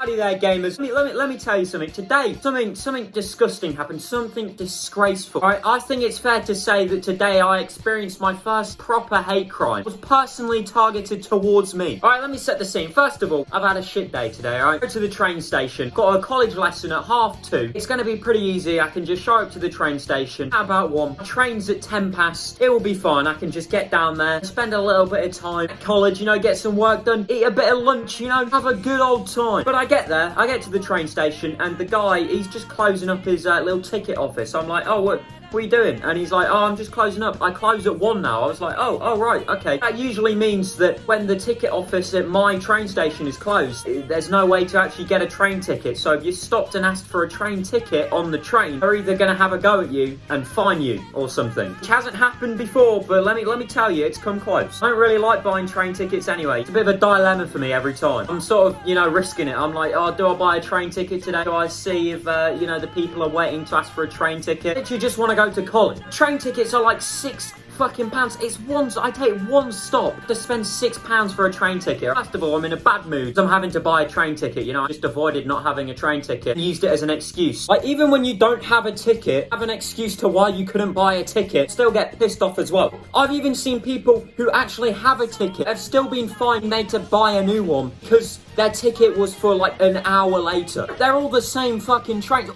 Howdy there, gamers. Let me tell you something. Today, something disgusting happened. Something disgraceful. Alright, I think it's fair to say that today I experienced my first proper hate crime. It was personally targeted towards me. Alright, let me set the scene. First of all, I've had a shit day today, alright? Go to the train station. Got a college lesson at 2:30. It's gonna be pretty easy. I can just show up to the train station. How about 1? Train's at 10 past. It will be fine. I can just get down there, spend a little bit of time at college, you know, get some work done, eat a bit of lunch, you know, have a good old time. But I get to the train station, and the guy, he's just closing up his little ticket office. I'm like, oh, what are you doing? And he's like, oh, I'm just closing up. I close at 1 now. I was like, oh, right, okay. That usually means that when the ticket office at my train station is closed, there's no way to actually get a train ticket. So if you stopped and asked for a train ticket on the train, they're either going to have a go at you and fine you or something. Which hasn't happened before, but let me tell you, it's come close. I don't really like buying train tickets anyway. It's a bit of a dilemma for me every time. I'm sort of, you know, risking it. I'm like, oh, do I buy a train ticket today? Do I see if, you know, the people are waiting to ask for a train ticket? If you just want to go to college. Train tickets are like £6 fucking pounds. It's one, I take one stop to spend £6 for a train ticket. First of all, I'm in a bad mood. I'm having to buy a train ticket, you know. I just avoided not having a train ticket and used it as an excuse. Like, even when you don't have a ticket, have an excuse to why you couldn't buy a ticket, still get pissed off as well. I've even seen people who actually have a ticket have still been fined, made to buy a new one because their ticket was for like an hour later. They're all the same fucking train.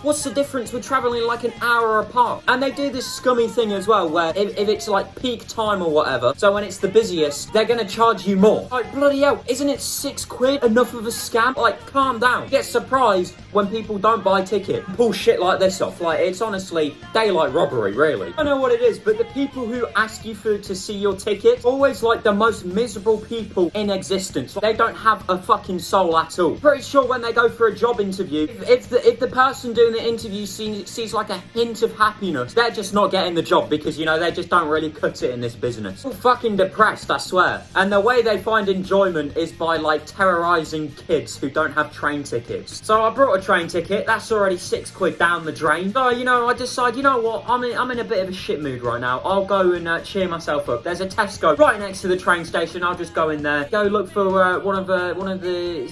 What's the difference with travelling like an hour apart? And they do this scummy thing as well, where if it's like peak time or whatever, so when it's the busiest, they're gonna charge you more. Like, bloody hell, isn't it £6 enough of a scam? Like, calm down. Get surprised when people don't buy a ticket. Pull shit like this off. Like, it's honestly daylight robbery, really. I don't know what it is, but the people who ask you to see your ticket, always like the most miserable people in existence. They don't have a fucking soul at all. Pretty sure when they go for a job interview, if the person doing the interview sees like a hint of happiness, they're just not getting the job because, you know, they just don't really cut it in this business. All fucking depressed, I swear. And the way they find enjoyment is by like terrorizing kids who don't have train tickets. So I brought a train ticket. That's already £6 down the drain. So, you know, I decide, you know what, I'm in a bit of a shit mood right now. I'll go and cheer myself up. There's a Tesco right next to the train station. I'll just go in there, go look for one of the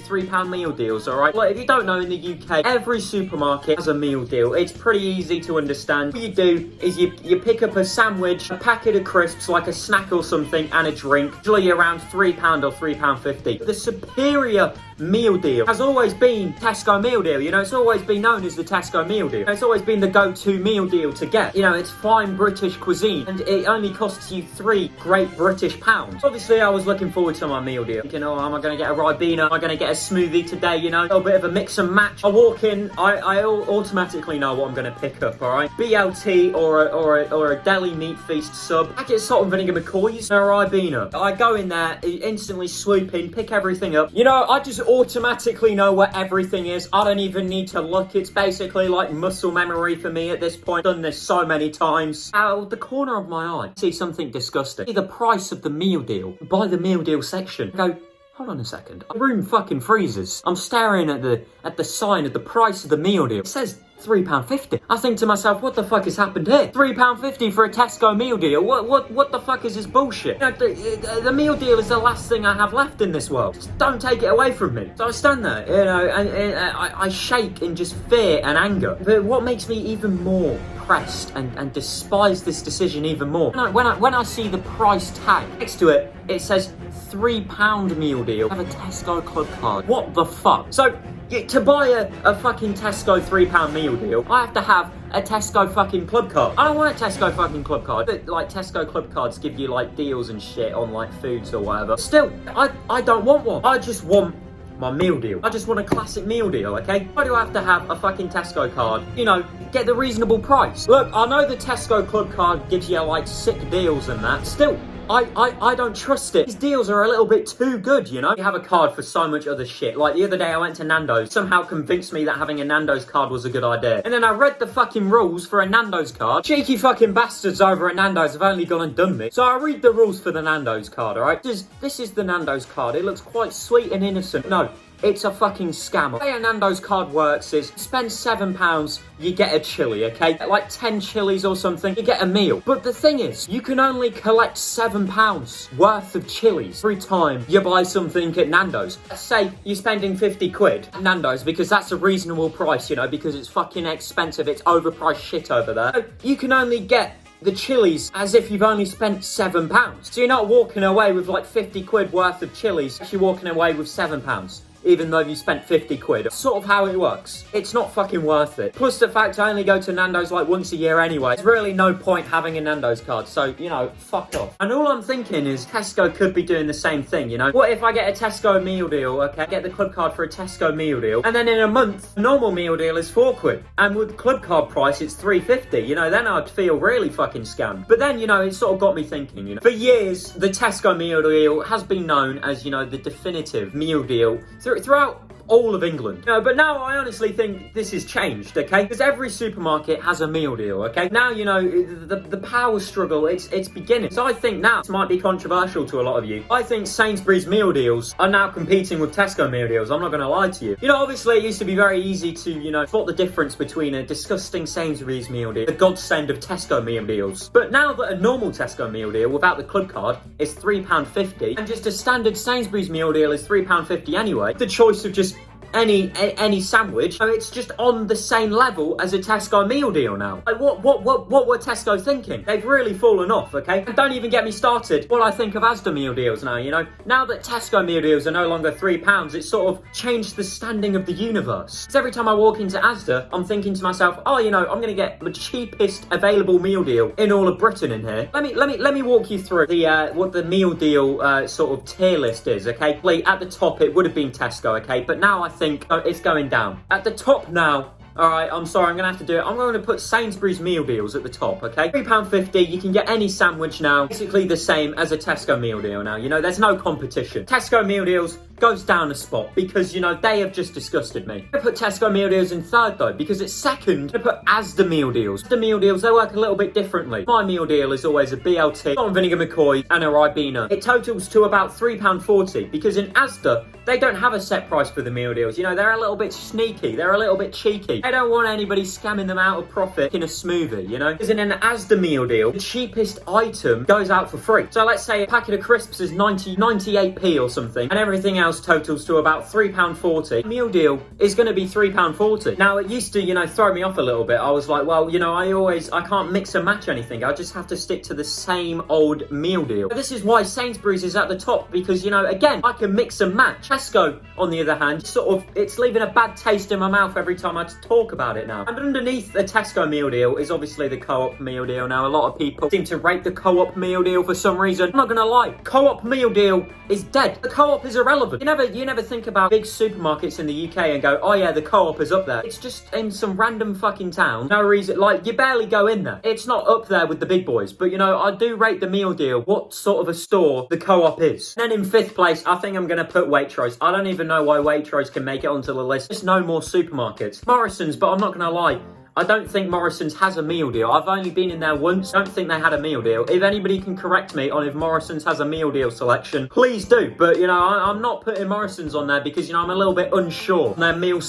£3 meal deals. All right. Like, if you don't know, in the UK, every supermarket has a meal deal. It's pretty easy to understand. What you do is you pick up a sandwich, a packet of crisps, like a snack or something, and a drink. Usually around £3 or £3.50. The superior meal deal has always been Tesco meal deal. You know, it's always been known as the Tesco meal deal. It's always been the go-to meal deal to get. You know, it's fine British cuisine, and it only costs you £3 great British pounds. Obviously, I was looking forward to my meal deal. Thinking, oh, am I going to get a Ribena? Am I going to get a smoothie today? You know, a little bit of a mix and match. I walk in, I automatically know what I'm going to pick up. All right, BLT or a deli meat feast sub. Packet of salt and vinegar McCoys or a Ribena. I go in there, instantly swoop in, pick everything up. You know, I just automatically know where everything is. I don't even need to look. It's basically like muscle memory for me at this point. Done this so many times. Out of the corner of my eye, I see something disgusting. See the price of the meal deal. Buy the meal deal section. I go, hold on a second. The room fucking freezes. I'm staring at the sign of the price of the meal deal. It says £3.50. I think to myself, what the fuck has happened here? £3.50 for a Tesco meal deal? What the fuck is this bullshit? You know, the meal deal is the last thing I have left in this world. Just don't take it away from me. So I stand there, you know, and I shake in just fear and anger. But what makes me even more pressed and despise this decision even more, when I see the price tag next to it, it says £3 meal deal. I have a Tesco club card. What the fuck? So, to buy a fucking Tesco £3 meal deal, I have to have a Tesco fucking club card. I don't want a Tesco fucking club card. But, like, Tesco club cards give you, like, deals and shit on, like, foods or whatever. Still, I don't want one. I just want my meal deal. I just want a classic meal deal, okay? Why do I have to have a fucking Tesco card? You know, get the reasonable price. Look, I know the Tesco club card gives you, like, sick deals and that. Still, I don't trust it. These deals are a little bit too good, you know? You have a card for so much other shit. Like, the other day I went to Nando's. Somehow convinced me that having a Nando's card was a good idea. And then I read the fucking rules for a Nando's card. Cheeky fucking bastards over at Nando's have only gone and done me. So I read the rules for the Nando's card, alright? This is the Nando's card. It looks quite sweet and innocent. No, it's a fucking scam. The way a Nando's card works is spend £7, you get a chili, okay? Like 10 chilies or something, you get a meal. But the thing is, you can only collect £7 worth of chilies every time you buy something at Nando's. Let's say you're spending 50 quid at Nando's because that's a reasonable price, you know, because it's fucking expensive, it's overpriced shit over there. So you can only get the chilies as if you've only spent £7. So you're not walking away with like 50 quid worth of chilies, you're walking away with £7. Even though you spent 50 quid. That's sort of how it works. It's not fucking worth it. Plus the fact I only go to Nando's like once a year anyway. There's really no point having a Nando's card. So, you know, fuck off. And all I'm thinking is Tesco could be doing the same thing, you know? What if I get a Tesco meal deal, okay? Get the club card for a Tesco meal deal. And then in a month, a normal meal deal is 4 quid. And with the club card price, it's 3.50. You know, then I'd feel really fucking scammed. But then, you know, it sort of got me thinking, you know? For years, the Tesco meal deal has been known as, you know, the definitive meal deal throughout all of England. No, but now I honestly think this has changed, okay? Because every supermarket has a meal deal, okay? Now, you know, the power struggle, it's beginning. So I think now, this might be controversial to a lot of you, I think Sainsbury's meal deals are now competing with Tesco meal deals. I'm not going to lie to you. You know, obviously it used to be very easy to, you know, spot the difference between a disgusting Sainsbury's meal deal, the godsend of Tesco meal deals. But now that a normal Tesco meal deal without the club card is £3.50 and just a standard Sainsbury's meal deal is £3.50 anyway, the choice of just any sandwich, so it's just on the same level as a Tesco meal deal now. Like what were Tesco thinking? They've really fallen off, okay? And don't even get me started what I think of Asda meal deals now, you know? Now that Tesco meal deals are no longer £3, it's sort of changed the standing of the universe. Because every time I walk into Asda, I'm thinking to myself, oh, you know, I'm gonna get the cheapest available meal deal in all of Britain in here. Let me walk you through the what the meal deal sort of tier list is, okay? Like, at the top it would have been Tesco, okay? But now I think it's going down. At the top now, alright, I'm sorry, I'm going to have to do it. I'm going to put Sainsbury's meal deals at the top, okay? £3.50, you can get any sandwich now. Basically the same as a Tesco meal deal now, you know, there's no competition. Tesco meal deals goes down a spot because, you know, they have just disgusted me. I put Tesco meal deals in third though, because it's second. I put Asda meal deals. The meal deals, they work a little bit differently. My meal deal is always a BLT, salt and vinegar McCoy, and a Ribena. It totals to about £3.40 because in Asda, they don't have a set price for the meal deals. You know, they're a little bit sneaky. They're a little bit cheeky. They don't want anybody scamming them out of profit in a smoothie, you know? Because in an Asda meal deal, the cheapest item goes out for free. So let's say a packet of crisps is 98p or something, and everything else totals to about £3.40. Meal deal is going to be £3.40. Now, it used to, you know, throw me off a little bit. I was like, well, you know, I can't mix and match anything. I just have to stick to the same old meal deal. This is why Sainsbury's is at the top, because, you know, again, I can mix and match. Tesco, on the other hand, sort of, it's leaving a bad taste in my mouth every time I talk about it now. And underneath the Tesco meal deal is obviously the Co-op meal deal. Now, a lot of people seem to rate the Co-op meal deal for some reason. I'm not gonna lie, Co-op meal deal is dead. The Co-op is irrelevant. You never think about big supermarkets in the UK and go, oh yeah, the Co-op is up there. It's just in some random fucking town. No reason, like, you barely go in there. It's not up there with the big boys. But, you know, I do rate the meal deal what sort of a store the Co-op is. And then in fifth place, I think I'm gonna put Waitrose. I don't even know why Waitrose can make it onto the list. There's no more supermarkets. Morrison's, but I'm not gonna lie, I don't think Morrison's has a meal deal. I've only been in there once. I don't think they had a meal deal. If anybody can correct me on if Morrison's has a meal deal selection, please do. But, you know, I'm not putting Morrison's on there because, you know, I'm a little bit unsure on their meal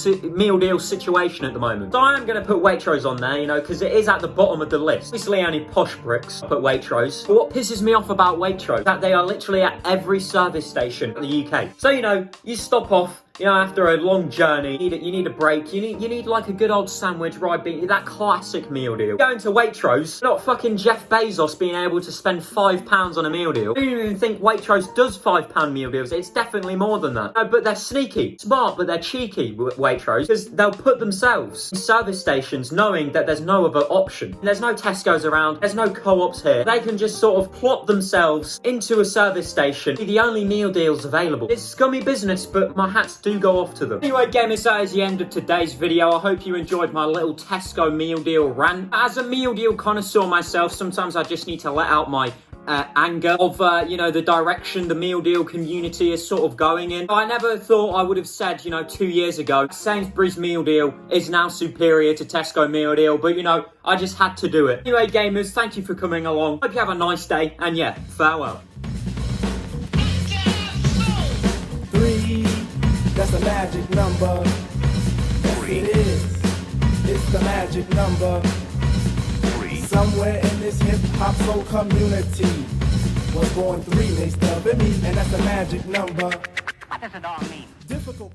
deal situation at the moment. So I am going to put Waitrose on there, you know, because it is at the bottom of the list. Obviously, only posh bricks put Waitrose. But what pisses me off about Waitrose is that they are literally at every service station in the UK. So, you know, you stop off, you know, after a long journey, you need a break. You need like a good old sandwich, right? That classic meal deal. Going to Waitrose, not fucking Jeff Bezos being able to spend £5 on a meal deal. I don't even think Waitrose does £5 meal deals. It's definitely more than that. No, but they're sneaky, smart, but they're cheeky, Waitrose, because they'll put themselves in service stations knowing that there's no other option. There's no Tesco's around. There's no Co-ops here. They can just sort of plop themselves into a service station. Be the only meal deals available. It's scummy business, but my hats do go off to them. Anyway, gamers, that is the end of today's video. I hope you enjoyed my little Tesco meal deal rant. As a meal deal connoisseur myself, sometimes I just need to let out my anger of, you know, the direction the meal deal community is sort of going in. I never thought I would have said, you know, 2 years ago, Sainsbury's meal deal is now superior to Tesco meal deal, but, you know, I just had to do it. Anyway, gamers, thank you for coming along. Hope you have a nice day, and yeah, farewell. That's a magic number. Yes, it is. It's the magic number. Somewhere in this hip-hop soul community was born three mixed up in me, and that's the magic number. What does it all mean? Difficult.